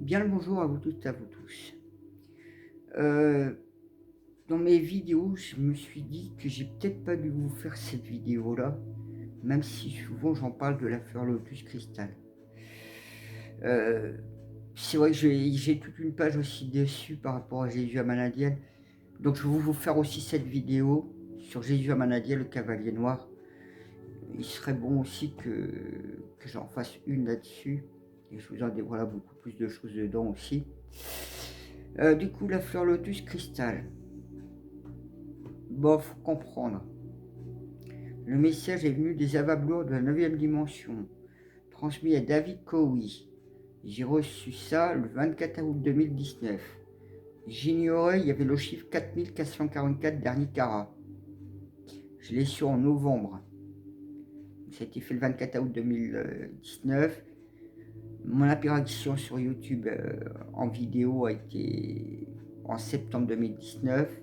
Bien le bonjour à vous toutes et à vous tous. Heu, Dans mes vidéos, je me suis dit que j'ai peut-être pas dû vous faire cette vidéo-là, même si souvent j'en parle de la fleur lotus cristal. Heu, c'est vrai que j'ai toute une page aussi dessus par rapport à Jésus à Manadiel, donc je vais vous faire aussi cette vidéo sur Jésus à Manadiel, le cavalier noir. Il serait bon aussi que j'en fasse une là-dessus et je vous en dévoilerai beaucoup plus de choses dedans aussi. Du coup, la fleur lotus cristal. Bon, faut comprendre. Le message est venu des avablures de la 9e dimension, transmis à David Cowie. J'ai reçu ça le 24 août 2019. J'ignorais, il y avait le chiffre 4444 dernier carat. Je l'ai su en novembre. Ça a été fait le 24 août 2019. Mon apparition sur YouTube en vidéo a été en septembre 2019.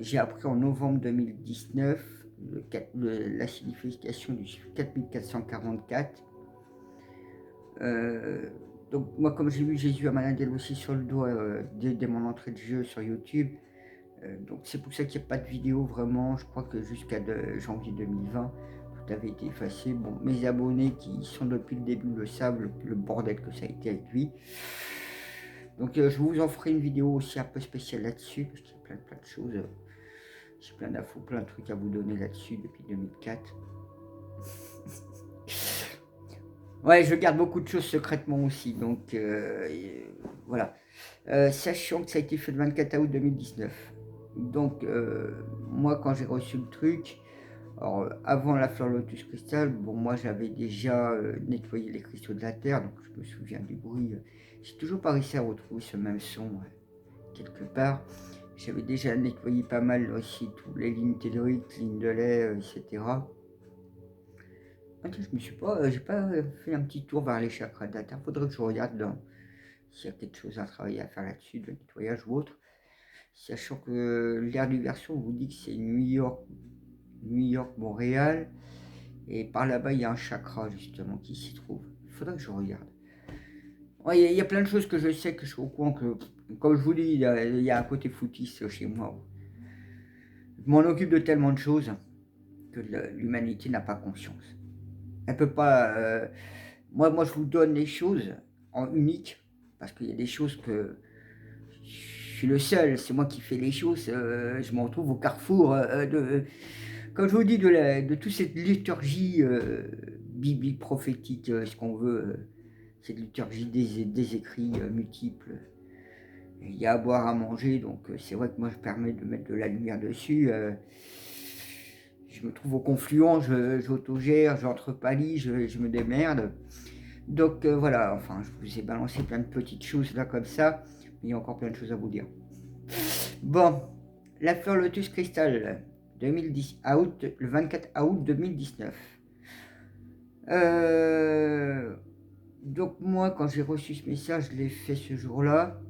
J'ai appris en novembre 2019 la signification du chiffre 4444. Donc moi, comme j'ai vu Jésus à Manadel aussi sur le doigt dès mon entrée de jeu sur YouTube, donc c'est pour ça qu'il n'y a pas de vidéo vraiment. Je crois que jusqu'à janvier 2020, tout avait été effacé. Bon, mes abonnés qui sont depuis le début le savent, le bordel que ça a été avec lui. Donc je vous en ferai une vidéo aussi un peu spéciale là-dessus, parce qu'il y a plein de choses. J'ai plein d'infos, plein de trucs à vous donner là-dessus depuis 2004. Ouais, je garde beaucoup de choses secrètement aussi, donc voilà. Sachant que ça a été fait le 24 août 2019. Donc moi, quand j'ai reçu le truc, alors avant la fleur lotus cristal, bon, moi j'avais déjà nettoyé les cristaux de la terre, donc je me souviens du bruit. J'ai toujours pas réussi à retrouver ce même son quelque part. J'avais déjà nettoyé pas mal aussi toutes les lignes telluriques, lignes de lait, etc. Ah tiens, j'ai pas fait un petit tour vers les chakras de la terre. Faudrait que je regarde s'il y a quelque chose à travailler à faire là-dessus, de nettoyage ou autre. Sachant que l'aire du Verseau, on vous dit que c'est New York, Montréal. Et par là-bas, il y a un chakra justement qui s'y trouve. Il faudrait que je regarde. Ouais, il y a plein de choses que je sais, que je suis au courant que, comme je vous dis, il y a un côté foutiste chez moi. Je m'en occupe de tellement de choses que l'humanité n'a pas conscience. Elle peut pas. Moi, je vous donne les choses en unique, parce qu'il y a des choses que je suis le seul, c'est moi qui fais les choses. Je me retrouve au carrefour comme je vous dis, de toute cette liturgie biblique, prophétique, ce qu'on veut, cette liturgie des écrits multiples. Il y a à boire, à manger, donc c'est vrai que moi je permets de mettre de la lumière dessus. Je me trouve au confluent, j'autogère, j'entrepallie, je me démerde. Donc voilà, enfin je vous ai balancé plein de petites choses là comme ça, mais il y a encore plein de choses à vous dire. Bon, la fleur lotus cristal 2010, le 24 août 2019. Donc moi, quand j'ai reçu ce message, je l'ai fait ce jour-là.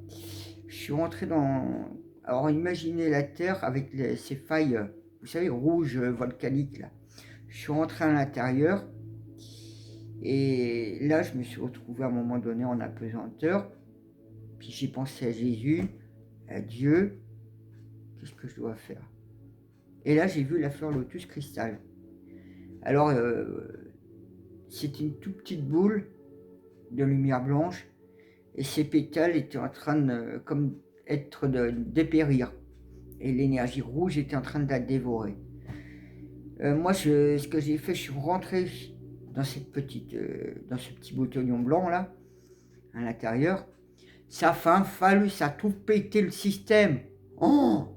Je suis rentré dans... Alors imaginez la Terre avec ces failles, vous savez, rouges volcaniques là. Je suis rentré à l'intérieur et là, je me suis retrouvé à un moment donné en apesanteur. Puis j'ai pensé à Jésus, à Dieu. Qu'est-ce que je dois faire? Et là, j'ai vu la fleur lotus cristal. Alors, c'est une toute petite boule de lumière blanche et ses pétales étaient en train de, comme de dépérir. Et l'énergie rouge était en train de la dévorer. Moi, ce que j'ai fait, je suis rentré dans dans ce petit boutonnion blanc là, à l'intérieur. Ça a fallu, ça a tout pété le système. Oh!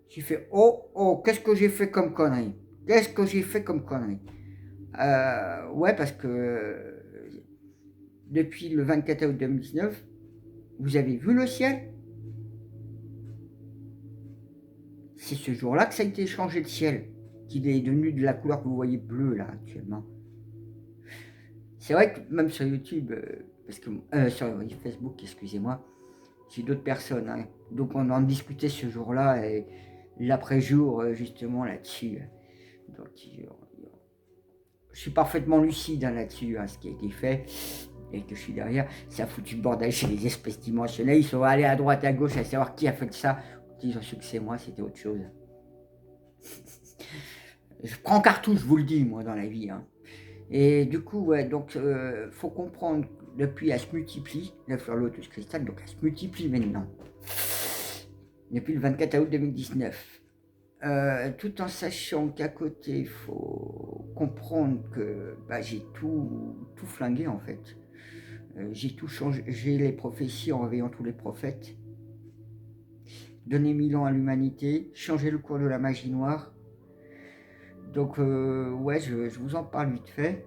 J'ai fait oh, qu'est-ce que j'ai fait comme connerie? Qu'est-ce que j'ai fait comme connerie? Ouais, parce que depuis le 24 août 2019, vous avez vu le ciel? C'est ce jour-là que ça a été changé le ciel, qu'il est devenu de la couleur que vous voyez bleu là actuellement. C'est vrai que même sur YouTube, parce que sur Facebook, excusez-moi, j'ai d'autres personnes, hein, donc on en discutait ce jour-là et l'après-jour justement là-dessus. Donc je suis parfaitement lucide hein, là-dessus, hein, ce qui a été fait. et que je suis derrière, ça a foutu le bordel chez les espèces dimensionnelles. Ils sont allés à droite, à gauche, à savoir qui a fait ça. Ils ont su que c'est moi, c'était autre chose. Je prends cartouche, je vous le dis, moi, dans la vie. Hein. Et du coup, ouais, donc, faut comprendre, depuis, elle se multiplie, la fleur lotus cristal, donc elle se multiplie maintenant. Depuis le 24 août 2019. Tout en sachant qu'à côté, il faut comprendre que bah, j'ai tout flingué, en fait. J'ai tout changé, j'ai les prophéties en réveillant tous les prophètes, donné 1000 ans à l'humanité, changé le cours de la magie noire. Donc, ouais, je vous en parle vite fait.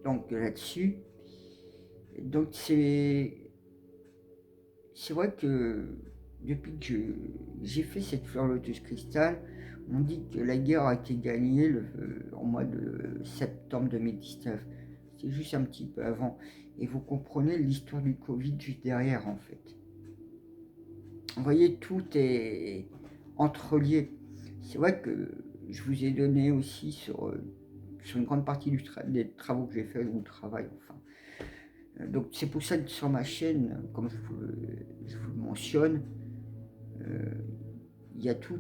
Donc, là-dessus. Donc, c'est vrai que depuis que j'ai fait cette fleur lotus cristal, on dit que la guerre a été gagnée en mois de septembre 2019. C'est juste un petit peu avant. Et vous comprenez l'histoire du Covid juste derrière, en fait. Vous voyez, tout est entrelié. C'est vrai que je vous ai donné aussi sur une grande partie des travaux que j'ai fait ou travail, enfin. Donc c'est pour ça que sur ma chaîne, comme je vous le mentionne, il y a tout.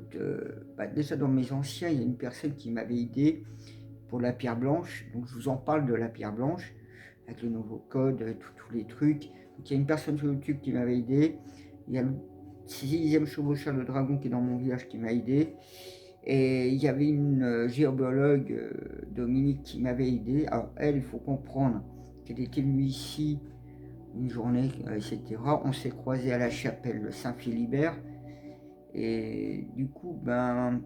Déjà dans mes anciens, il y a une personne qui m'avait aidé pour la pierre blanche. Donc je vous en parle de la pierre blanche, avec le nouveau code, tous les trucs. Donc il y a une personne sur YouTube qui m'avait aidé. Il y a le 6e chevaucheur de dragon qui est dans mon village qui m'a aidé. Et il y avait une géobiologue, Dominique, qui m'avait aidé. Alors elle, il faut comprendre qu'elle était venue ici une journée, etc. On s'est croisés à la chapelle de Saint-Philibert. Et du coup, ben,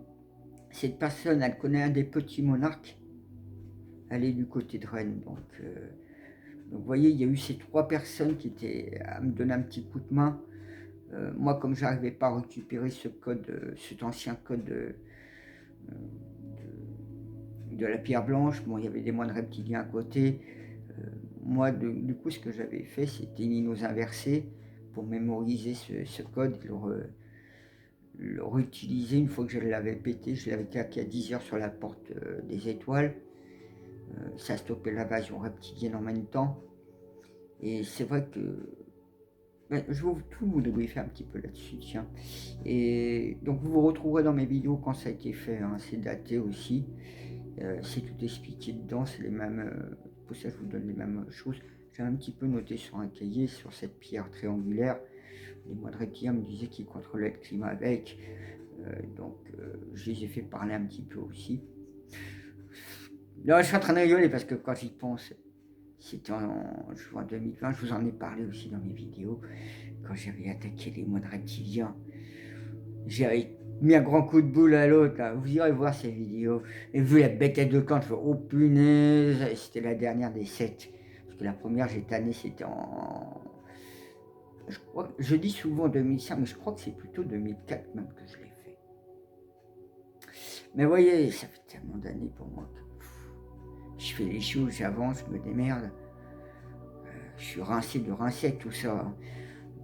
cette personne, elle connaît un des petits monarques. Elle est du côté de Rennes. Donc vous voyez, il y a eu ces 3 personnes qui étaient à me donner un petit coup de main. Moi, comme je n'arrivais pas à récupérer ce code, cet ancien code de la pierre blanche, bon, il y avait des moines reptiliens à côté. Moi, du coup, ce que j'avais fait, c'était Ninos inversé pour mémoriser ce code, le réutiliser une fois que je l'avais pété. Je l'avais claqué à 10h sur la porte des étoiles. Ça stoppait l'invasion reptilienne en même temps. Et c'est vrai que je vais tout vous débriefer un petit peu là-dessus, tiens. Et donc vous vous retrouverez dans mes vidéos quand ça a été fait, hein, c'est daté aussi. C'est tout expliqué dedans, c'est les mêmes. Pour ça, je vous donne les mêmes choses. J'ai un petit peu noté sur un cahier, sur cette pierre triangulaire. Les moines reptiliens me disaient qu'ils contrôlaient le climat avec. Donc, je les ai fait parler un petit peu aussi. Là, je suis en train de rigoler parce que quand j'y pense, c'était en juin 2020, je vous en ai parlé aussi dans mes vidéos, quand j'avais attaqué les moines reptiliens. J'avais mis un grand coup de boule à l'autre, vous irez voir ces vidéos. Et vu la bêtette de camp, je fais oh punaise, c'était la dernière des 7. Parce que la première, j'ai tanné, c'était en. Je dis souvent 2005, mais je crois que c'est plutôt 2004 même que je l'ai fait. Mais vous voyez, ça fait tellement d'années pour moi que je fais les choses, j'avance, je me démerde. Je suis rincé de rincer avec tout ça. Hein.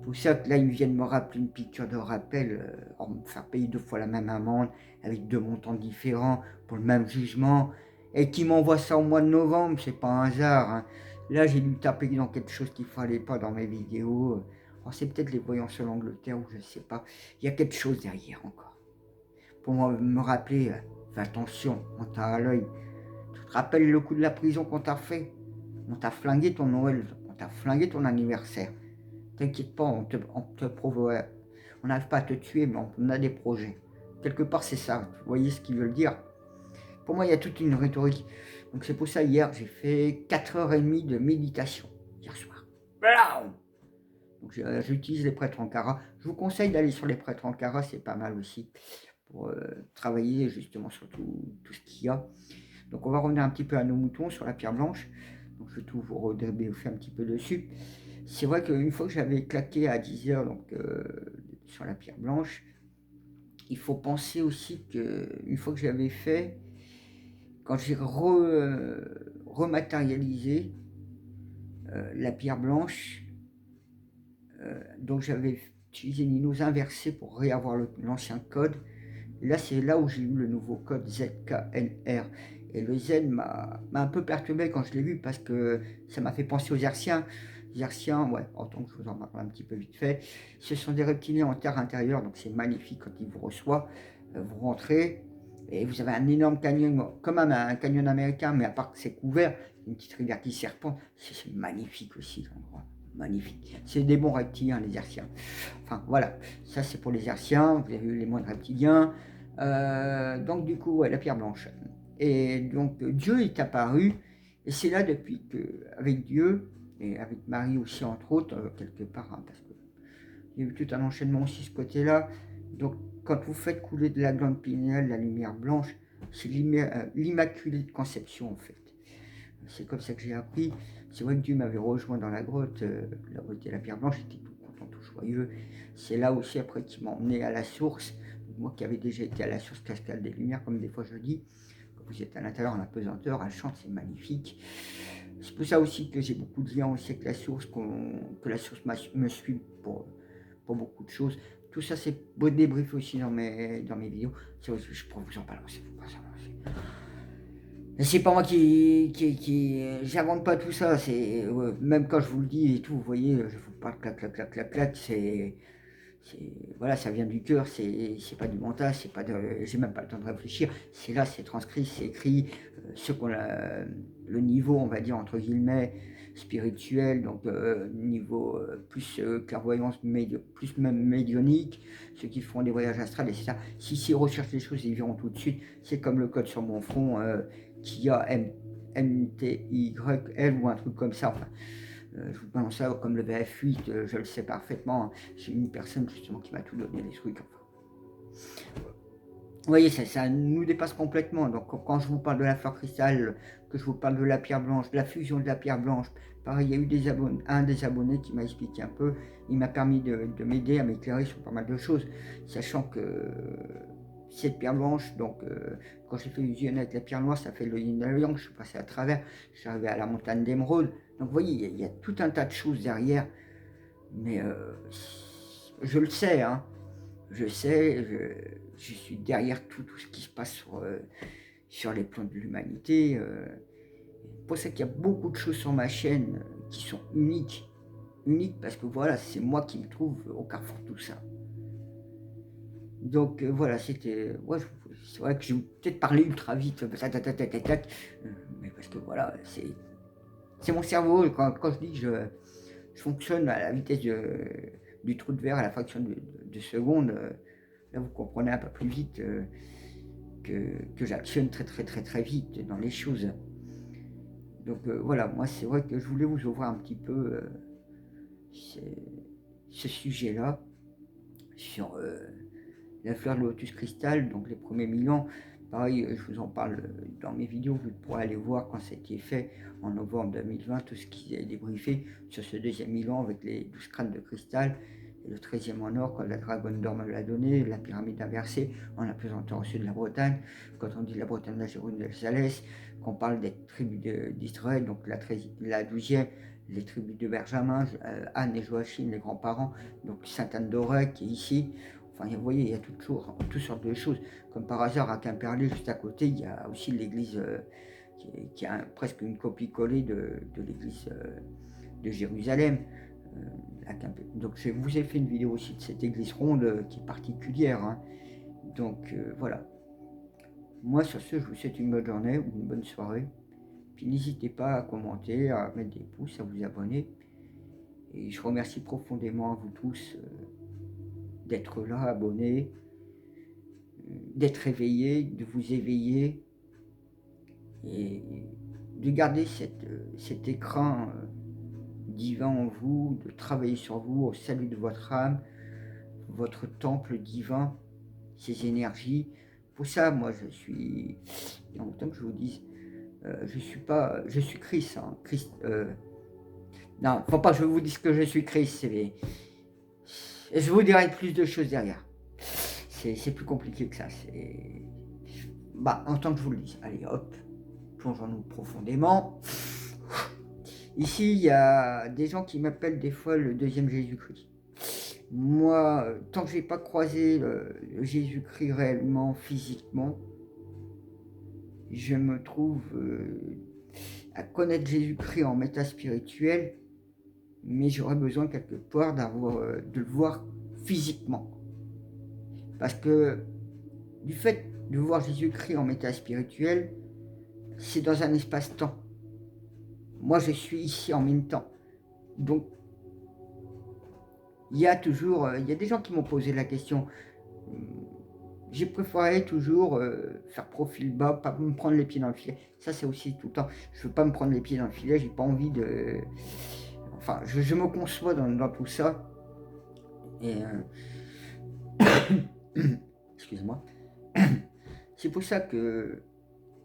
Pour ça que là, ils viennent me rappeler une piqûre de rappel, me faire payer 2 fois la même amende, avec 2 montants différents, pour le même jugement, et qui m'envoient ça au mois de novembre, c'est pas un hasard. Hein. Là, j'ai dû taper dans quelque chose qu'il fallait pas dans mes vidéos. Alors, c'est peut-être les voyants sur l'Angleterre, ou je sais pas. Il y a quelque chose derrière encore. Pour me rappeler, fais attention, on t'a à l'œil. Tu te rappelles le coup de la prison qu'on t'a fait? On t'a flingué ton Noël, on t'a flingué ton anniversaire. T'inquiète pas, on te prouve, on n'arrive pas à te tuer, mais on a des projets. Quelque part, c'est ça. Vous voyez ce qu'ils veulent dire? Pour moi, il y a toute une rhétorique. Donc c'est pour ça, hier, j'ai fait 4h30 de méditation, hier soir. Donc j'utilise les prêtres Ankara. Je vous conseille d'aller sur les prêtres Ankara, c'est pas mal aussi, pour travailler justement sur tout ce qu'il y a. Donc on va revenir un petit peu à nos moutons sur la pierre blanche. Donc je vais tout vous redébriefer un petit peu dessus. C'est vrai qu'une fois que j'avais claqué à 10h donc, sur la pierre blanche, il faut penser aussi qu'une fois que j'avais fait, quand j'ai rematérialisé la pierre blanche, donc j'avais utilisé Ninos inversé pour réavoir l'ancien code. Là, c'est là où j'ai eu le nouveau code ZKNR. Et le Z m'a un peu perturbé quand je l'ai vu parce que ça m'a fait penser aux Hertziens. Les Hertziens, ouais, autant que je vous en parle un petit peu vite fait, ce sont des reptiliens en terre intérieure, donc c'est magnifique quand ils vous reçoivent. Vous rentrez et vous avez un énorme canyon, comme un canyon américain, mais à part que c'est couvert, une petite rivière qui serpente, c'est magnifique aussi l'endroit. Magnifique. C'est des bons reptiliens, les Hertziens. Enfin, voilà. Ça, c'est pour les Hertziens. Vous avez eu les moines reptiliens. Donc, du coup, ouais, la pierre blanche. Et donc, Dieu est apparu. Et c'est là, depuis que, avec Dieu, et avec Marie aussi, entre autres, quelque part, hein, parce qu'il y a eu tout un enchaînement aussi, ce côté-là. Donc, quand vous faites couler de la glande pinéale, la lumière blanche, c'est l'immaculée de conception, en fait. C'est comme ça que j'ai appris. C'est vrai que Dieu m'avait rejoint dans la grotte de la pierre blanche, j'étais tout content, tout joyeux. C'est là aussi après qu'il m'a emmené à la source. Moi qui avais déjà été à la source cascade des lumières, comme des fois je dis, quand vous êtes à l'intérieur en apesanteur, elle chante, c'est magnifique. C'est pour ça aussi que j'ai beaucoup de liens aussi avec la source, que la source me suit pour beaucoup de choses. Tout ça, c'est beau débrief aussi dans mes vidéos. Je pourrais vous en balancer, c'est pas moi qui j'invente pas tout ça, c'est même quand je vous le dis et tout, vous voyez, je vous parle clac clac clac clac clac, voilà, ça vient du cœur, c'est pas du mental, c'est pas de, j'ai même pas le temps de réfléchir, c'est là, c'est transcrit, c'est écrit, ceux qu'on a le niveau, on va dire entre guillemets spirituel, donc niveau plus clairvoyance, plus même médionique, ceux qui font des voyages astrales, etc. Si recherchent les choses, ils verront tout de suite. C'est comme le code sur mon front. Qui a MTYL ou un truc comme ça. Enfin, je vous balance ça comme le VF8, je le sais parfaitement. Hein. J'ai une personne justement qui m'a tout donné, les trucs. Enfin. Vous voyez, ça nous dépasse complètement. Donc quand je vous parle de la fleur cristal, que je vous parle de la pierre blanche, de la fusion de la pierre blanche, pareil, il y a eu un des abonnés qui m'a expliqué un peu. Il m'a permis de m'aider à m'éclairer sur pas mal de choses, sachant que cette pierre blanche, donc quand j'ai fait fusionner avec la pierre noire, ça fait le yin et le yang, je suis passé à travers, je suis arrivé à la montagne d'émeraude. Donc vous voyez, il y a tout un tas de choses derrière, mais je le sais, hein, je sais, je suis derrière tout ce qui se passe sur les plans de l'humanité. C'est pour ça qu'il y a beaucoup de choses sur ma chaîne qui sont uniques parce que voilà, c'est moi qui me trouve au carrefour de tout ça. Donc voilà, c'était. Ouais, c'est vrai que j'ai peut-être parlé ultra vite, mais parce que voilà, c'est mon cerveau. Quand je dis que je fonctionne à la vitesse du trou de verre à la fraction de seconde, là vous comprenez un peu plus vite que j'actionne très vite dans les choses. Donc voilà, moi c'est vrai que je voulais vous ouvrir un petit peu ce sujet-là sur la fleur de lotus cristal, donc les premiers 1000 ans. Pareil, je vous en parle dans mes vidéos, vous pourrez aller voir quand ça a été fait en novembre 2020, tout ce qui est débriefé sur ce deuxième 1000 ans avec les 12 crânes de cristal, et le 13e en or, quand la dragonne d'or me l'a donné, la pyramide inversée, en la présentant au sud de la Bretagne, quand on dit la Bretagne, la Gironde, la Salès, qu'on parle des tribus d'Israël, donc la 12e, les tribus de Benjamin, Anne et Joachim, les grands-parents, donc Sainte-Anne d'Auray qui est ici. Enfin, vous voyez, il y a toutes sortes de choses. Comme par hasard, à Quimperlé, juste à côté, il y a aussi l'église qui a presque une copie-collée de l'église de Jérusalem. Donc, je vous ai fait une vidéo aussi de cette église ronde qui est particulière. Hein. Donc, voilà. Moi, sur ce, je vous souhaite une bonne journée ou une bonne soirée. Puis, n'hésitez pas à commenter, à mettre des pouces, à vous abonner. Et je remercie profondément à vous tous d'être là, abonnés, d'être réveillé, de vous éveiller et de garder cet écran divin en vous, de travailler sur vous au salut de votre âme, votre temple divin, ces énergies. Pour ça, moi, je suis, en même temps que je vous dise, je suis Christ. Hein, Christ non, faut pas que je vous dise que je suis Christ. Je vous dirai plus de choses derrière. C'est plus compliqué que ça. En tant que je vous le dis, allez hop, plongeons-nous profondément. Ici, il y a des gens qui m'appellent des fois le deuxième Jésus-Christ. Moi, tant que j'ai pas croisé le Jésus-Christ réellement, physiquement, je me trouve à connaître Jésus-Christ en méta spirituel, mais j'aurais besoin quelque part de le voir physiquement. Parce que du fait de voir Jésus-Christ en méta spirituel, c'est dans un espace-temps. Moi, je suis ici en même temps. Donc, il y a des gens qui m'ont posé la question. J'ai préféré toujours faire profil bas, pas me prendre les pieds dans le filet. Ça, c'est aussi tout le temps. Je veux pas me prendre les pieds dans le filet, j'ai pas envie de... Enfin, je me conçois dans tout ça. Et... excuse-moi. C'est pour ça que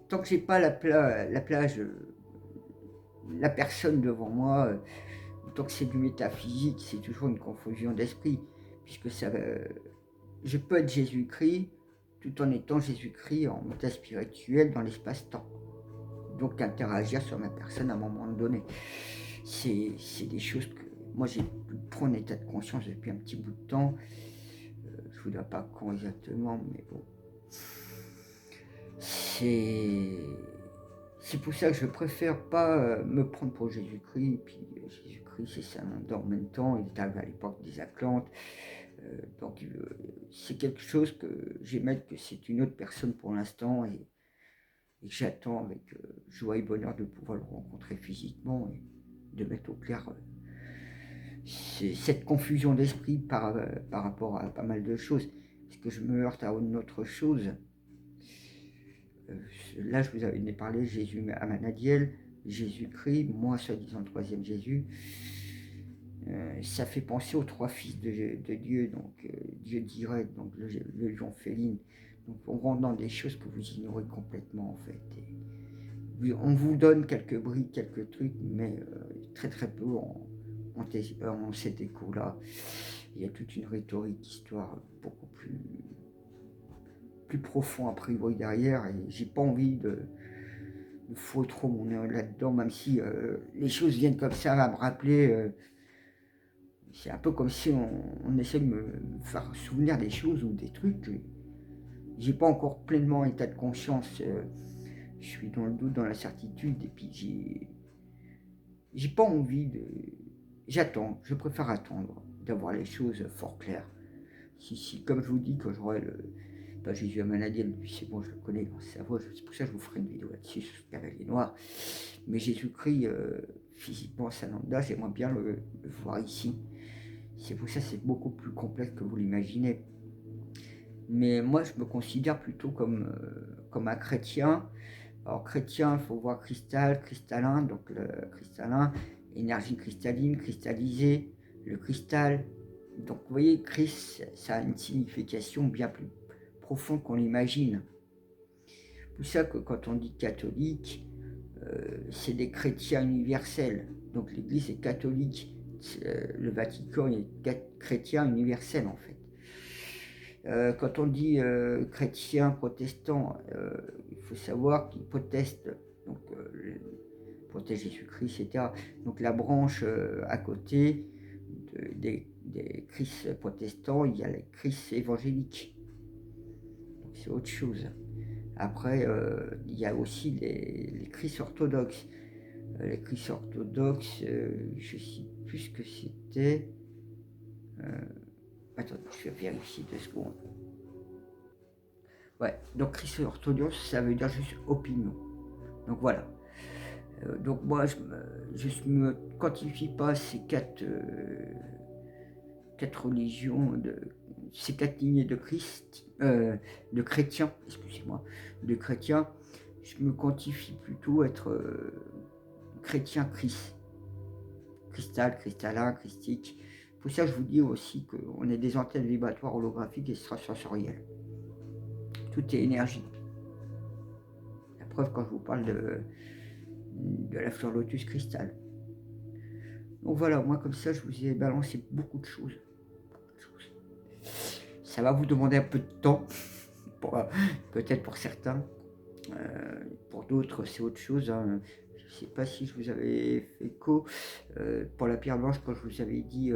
tant que j'ai pas la plage, la personne devant moi, tant que c'est du métaphysique, c'est toujours une confusion d'esprit, puisque je peux être Jésus-Christ tout en étant Jésus-Christ en méta spirituel dans l'espace-temps. Donc interagir sur ma personne à un moment donné. C'est des choses que moi j'ai trop en état de conscience depuis un petit bout de temps. Je ne vous dis pas quand exactement, mais bon. C'est pour ça que je préfère pas me prendre pour Jésus-Christ. Puis Jésus-Christ, c'est ça en même temps. Il est arrivé à l'époque des Atlantes. Donc c'est quelque chose que j'aimais, que c'est une autre personne pour l'instant. Et que j'attends avec joie et bonheur de pouvoir le rencontrer physiquement et de mettre au clair cette confusion d'esprit par rapport à pas mal de choses. Parce que je me heurte à une autre chose. Là, je vous avais parlé, Jésus à Manadiel, Jésus-Christ, moi, soi-disant le troisième Jésus. Ça fait penser aux trois fils de Dieu, donc Dieu direct, donc le lion féline. Donc on rentre dans des choses que vous ignorez complètement en fait. Et on vous donne quelques briques, quelques trucs, mais très très peu en cet écho-là. Il y a toute une rhétorique, histoire beaucoup plus profond a priori derrière, et j'ai pas envie de foutre trop mon nez là-dedans, même si les choses viennent comme ça à me rappeler. C'est un peu comme si on essaie de me faire souvenir des choses ou des trucs. J'ai pas encore pleinement état de conscience. Je suis dans le doute, dans l'incertitude, et puis j'ai pas envie de... J'attends, je préfère attendre d'avoir les choses fort claires. Si comme je vous dis, quand j'aurai Jésus à Manadiel, lui c'est bon, je le connais dans sa voix, c'est pour ça que je vous ferai une vidéo là-dessus sur ce cavalier noir. Mais Jésus-Christ, physiquement, Sananda, j'aimerais bien le voir ici. C'est pour ça que c'est beaucoup plus complexe que vous l'imaginez. Mais moi, je me considère plutôt comme un chrétien. Alors, chrétien, il faut voir cristallin, donc le cristallin, énergie cristalline, cristallisée, le cristal. Donc, vous voyez, Christ, ça a une signification bien plus profonde qu'on l'imagine. C'est pour ça que quand on dit catholique, c'est des chrétiens universels. Donc, l'Église est catholique. Le Vatican est chrétien universel, en fait. Quand on dit chrétien, protestant, il faut savoir qu'ils protestent, donc protègent Jésus-Christ, etc. Donc la branche à côté des Christ protestants, il y a les Christ évangéliques. Donc c'est autre chose. Après, il y a aussi les Christ orthodoxes. Les Christ orthodoxes, je ne sais plus ce que c'était. Attends, je vais vérifier 2 secondes. Ouais, donc Christ orthodoxe, ça veut dire juste opinion. Donc voilà. Donc moi, je me quantifie pas ces quatre religions, ces 4 lignées de Christ, de chrétiens, excusez-moi, de chrétiens. Je me quantifie plutôt être chrétien Christ. Cristal, cristallin, christique. Pour ça, je vous dis aussi qu'on est des antennes vibratoires holographiques et extrasensorielles. Tout est énergie. La preuve quand je vous parle de la fleur lotus cristal. Donc voilà, moi comme ça, je vous ai balancé beaucoup de choses. Ça va vous demander un peu de temps, peut-être pour certains. Pour d'autres, c'est autre chose. Hein. Je ne sais pas si je vous avais fait écho. Pour la pierre blanche, quand je vous avais dit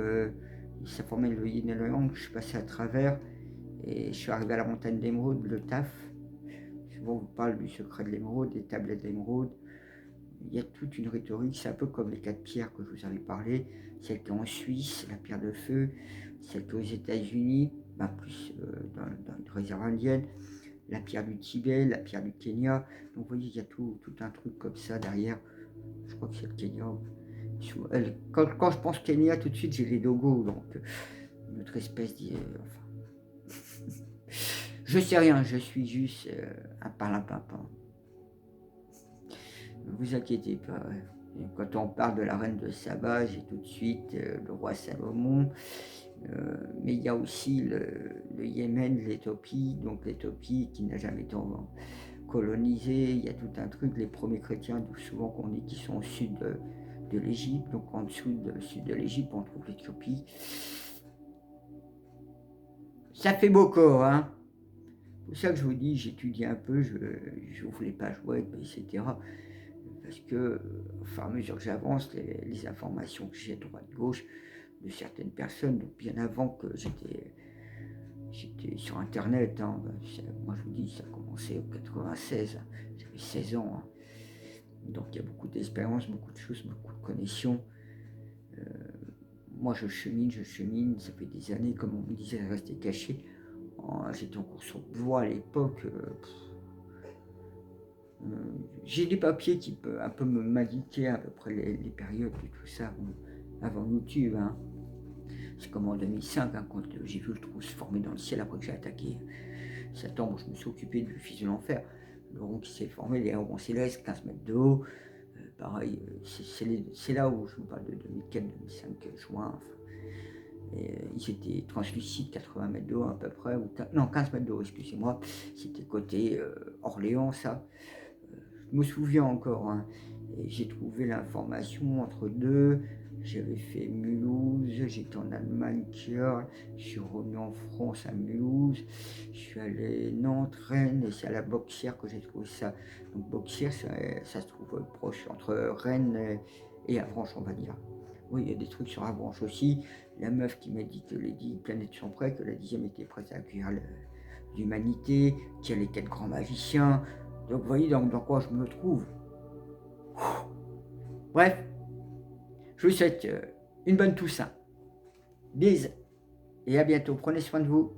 ça formait le yin et le yang, je suis passé à travers et je suis arrivé à la montagne d'émeraude, le taf. souvent vous parle du secret de l'émeraude, des tablettes d'émeraude. Il y a toute une rhétorique, c'est un peu comme les 4 pierres que je vous avais parlé, celle qui est en Suisse, la pierre de feu, celle qui est aux États-Unis, plus dans une réserve indienne, la pierre du Tibet, la pierre du Kenya. Donc vous voyez, il y a tout un truc comme ça derrière. Je crois que c'est le Kenya. Quand je pense Kenya, tout de suite j'ai les Dogos, donc notre espèce enfin, je sais rien, je suis juste un parlimpinpin. Ne vous inquiétez pas. Et quand on parle de la reine de Saba, j'ai tout de suite le roi Salomon. Mais il y a aussi le Yémen, l'Éthiopie, donc l'Éthiopie qui n'a jamais été colonisée. Il y a tout un truc, les premiers chrétiens, souvent qu'on dit qu'ils sont au sud de l'Égypte, donc en dessous du sud de l'Égypte, on trouve l'Éthiopie. Ça fait beaucoup, hein. C'est pour ça que je vous dis, j'étudie un peu, je ouvre les pages web, etc. Parce que, au fur et à mesure que j'avance, les informations que j'ai à droite-gauche de certaines personnes, donc bien avant que j'étais sur Internet, hein, moi je vous dis, ça a commencé en 96, hein, j'avais 16 ans. Hein. Donc il y a beaucoup d'expérience, beaucoup de choses, beaucoup de connexions. Moi je chemine, ça fait des années, comme on me disait, de rester caché. J'étais en cours sur bois à l'époque. J'ai des papiers qui peuvent un peu m'indiquer à peu près les périodes de tout ça avant YouTube. Hein. C'est comme en 2005, hein, quand j'ai vu le trou se former dans le ciel après que j'ai attaqué Satan. Je me suis occupé du fils de l'enfer. Le rond qui s'est formé, les ronds célestes, 15 mètres de haut. Pareil, c'est là où je vous parle de 2004, 2005, juin. Enfin, ils étaient translucides, 80 mètres de haut à peu près, non 15 mètres de haut, excusez-moi. C'était côté Orléans, ça. Je me souviens encore, hein, et j'ai trouvé l'information entre deux. J'avais fait Mulhouse, j'étais en Allemagne, Kiel, je suis revenu en France à Mulhouse, je suis allé Nantes, Rennes, et c'est à la Boxière que j'ai trouvé ça. Donc Boxière, ça se trouve proche entre Rennes et Avranches, on va dire. Oui, il y a des trucs sur Avranches aussi. La meuf qui m'a dit que les 10 planètes sont prêtes, que la 10e était prête à accueillir l'humanité, qu'il y a les 4 grands magiciens. Donc vous voyez dans quoi je me trouve. Bref, je vous souhaite une bonne Toussaint. Bise et à bientôt. Prenez soin de vous.